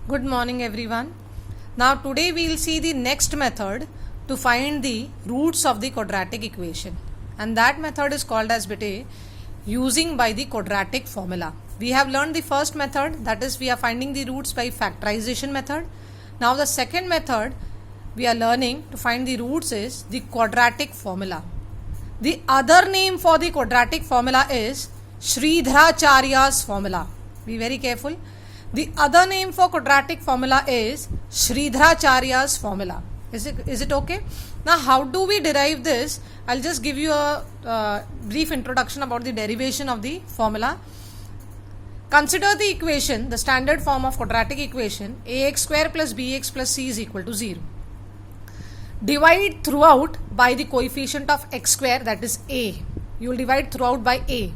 Good morning everyone. Now today we will see the next method to find the roots of the quadratic equation, and that method is called as bete using by the quadratic formula. We have learned the first method, that is we are finding the roots by factorization method. Now the second method we are learning to find the roots is the quadratic formula. The other name for the quadratic formula is Sridharacharya's formula. Be very careful. The other name for quadratic formula is Sridharacharya's formula. Is it okay? Now how do we derive this? I'll just give you a brief introduction about the derivation of the formula. Consider the equation, the standard form of quadratic equation, ax square plus bx plus c is equal to 0. Divide throughout by the coefficient of x square, that is a. You will divide throughout by a.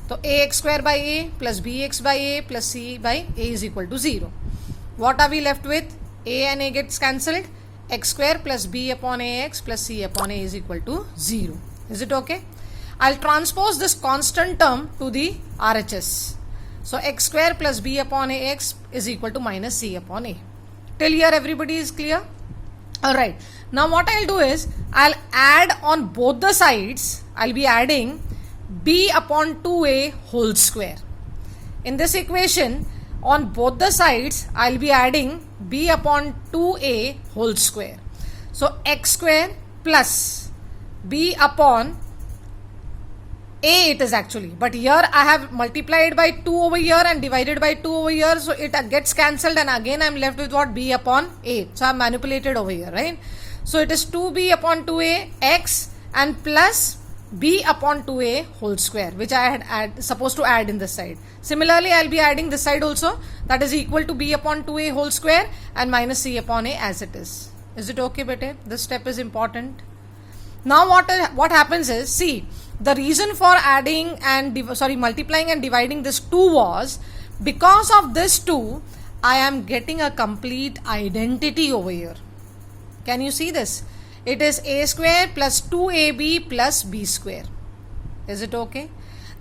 So ax square by a plus bx by a plus c by a is equal to 0. What are we left with? A and a gets cancelled. X square plus b upon ax plus c upon a is equal to 0. Is it okay? I'll transpose this constant term to the RHS. So x square plus b upon ax is equal to minus c upon a. Till here everybody is clear? Alright. Now what I'll do is I'll add on both the sides. I'll be adding b upon 2a whole square. In this equation, on both the sides, I'll be adding b upon 2a whole square. So x square plus b upon a it is actually. But here I have multiplied by 2 over here and divided by 2 over here. So it gets cancelled and again I'm left with what? B upon a. So I've manipulated over here, right? So it is 2b upon 2a x and plus b upon 2a whole square, which I had supposed to add in this side. Similarly, I'll be adding this side also, that is equal to b upon 2a whole square and minus c upon a as it is. Is it okay, bete? This step is important. Now what happens is, see, the reason for adding and multiplying and dividing this 2 was because of this 2, I am getting a complete identity over here. Can you see this? It is a square plus 2ab plus b square. Is it okay?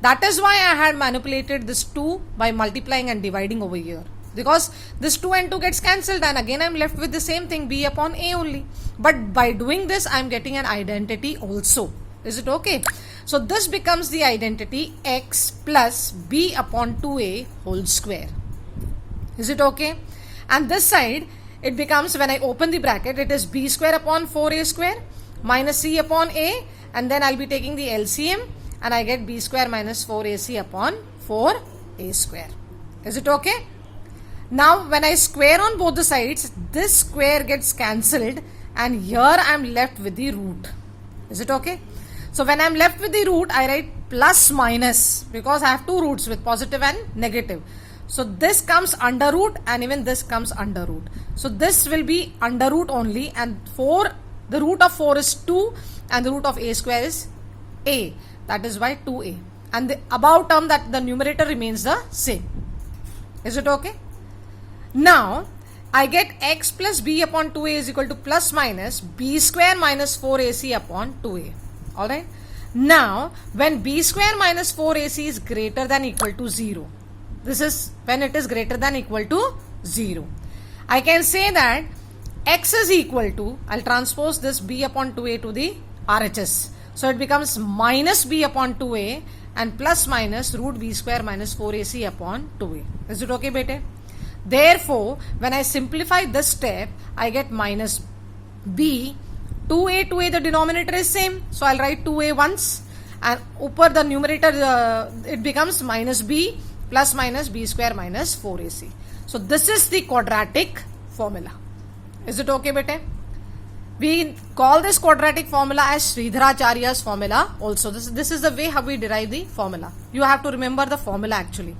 That is why I had manipulated this 2 by multiplying and dividing over here. Because this 2 and 2 gets cancelled and again I am left with the same thing, b upon a only. But by doing this I am getting an identity also. Is it okay? So this becomes the identity x plus b upon 2a whole square. Is it okay? And this side, it becomes, when I open the bracket, it is b square upon 4a square minus c upon a, and then I'll be taking the LCM and I get b square minus 4ac upon 4a square. Is it okay? Now when I square on both the sides, this square gets cancelled and here I'm left with the root. Is it okay? So when I'm left with the root, I write plus minus because I have two roots with positive and negative. So this comes under root and even this comes under root. So this will be under root only, and 4, the root of 4 is 2 and the root of a square is a. That is why 2a. And the above term, that the numerator remains the same. Is it okay? Now I get x plus b upon 2a is equal to plus minus b square minus 4ac upon 2a. Alright. Now when b square minus 4ac is greater than equal to 0. This is when it is greater than equal to 0. I can say that x is equal to, I'll transpose this b upon 2a to the RHS. So it becomes minus b upon 2a and plus minus root b square minus 4ac upon 2a. Is it okay, bete? Therefore, when I simplify this step, I get minus b. 2a, the denominator is same. So I'll write 2a once and upper the numerator, it becomes minus b plus minus b square minus 4ac. So this is the quadratic formula. Is it okay, bete? We call this quadratic formula as Sridharacharya's formula also. This is the way how we derive the formula. You have to remember the formula actually.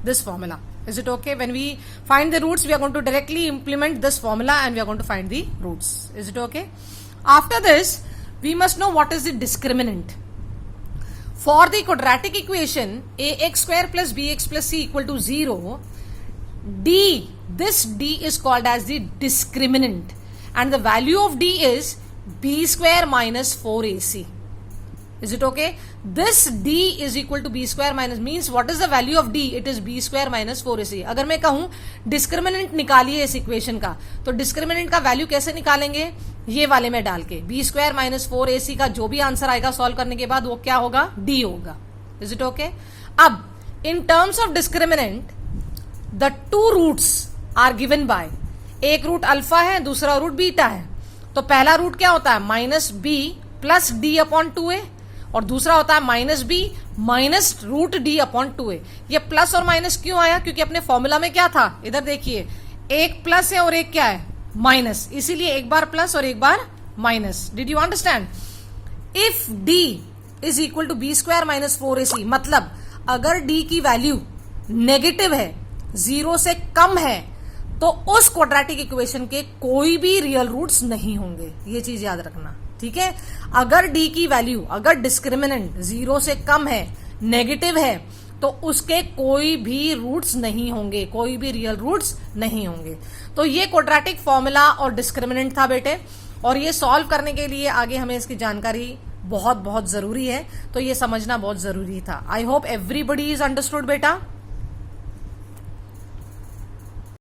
This formula. Is it okay? When we find the roots, we are going to directly implement this formula and we are going to find the roots. Is it okay? After this, we must know what is the discriminant. For the quadratic equation ax square plus bx plus c equal to 0, this d is called as the discriminant and the value of d is b square minus 4ac. Is it okay? This d is equal to b square minus means what is the value of d? It is b square minus 4ac. अगर मैं कहूं discriminant निकालिए इस equation का, तो discriminant का value कैसे निकालेंगे? ये वाले में डाल के b स्क्वायर माइनस 4ac का जो भी आंसर आएगा सॉल्व करने के बाद वो क्या होगा? d होगा. Is it okay? अब in terms of discriminant the two roots are given by, एक रूट अल्फा है, दूसरा रूट बीटा है. तो पहला रूट क्या होता है? Minus B plus D upon 2a, और दूसरा होता है minus B minus root D upon 2a. ये प्लस और माइनस क्यों आया? क्योंकि अपने फॉर्मूला में क्या था? इधर देखिए, एक प्लस है और एक क्या है? माइनस. इसीलिए एक बार प्लस और एक बार minus. Did you understand? If D is equal to B square minus 4ac, मतलब अगर डी की वैल्यू नेगेटिव है, 0 से कम है, तो उस क्वाड्रेटिक इक्वेशन के कोई भी रियल रूट्स नहीं होंगे. ये चीज याद रखना, ठीक है? अगर डी की वैल्यू, अगर डिस्क्रिमिनेंट 0 से कम है, नेगेटिव है, तो उसके कोई भी रूट्स नहीं होंगे, कोई भी रियल रूट्स नहीं होंगे. तो ये क्वाड्रेटिक फॉर्मूला और डिस्क्रिमिनेंट था बेटे, और ये सॉल्व करने के लिए आगे हमें इसकी जानकारी बहुत बहुत जरूरी है, तो ये समझना बहुत जरूरी था. I hope everybody is understood बेटा.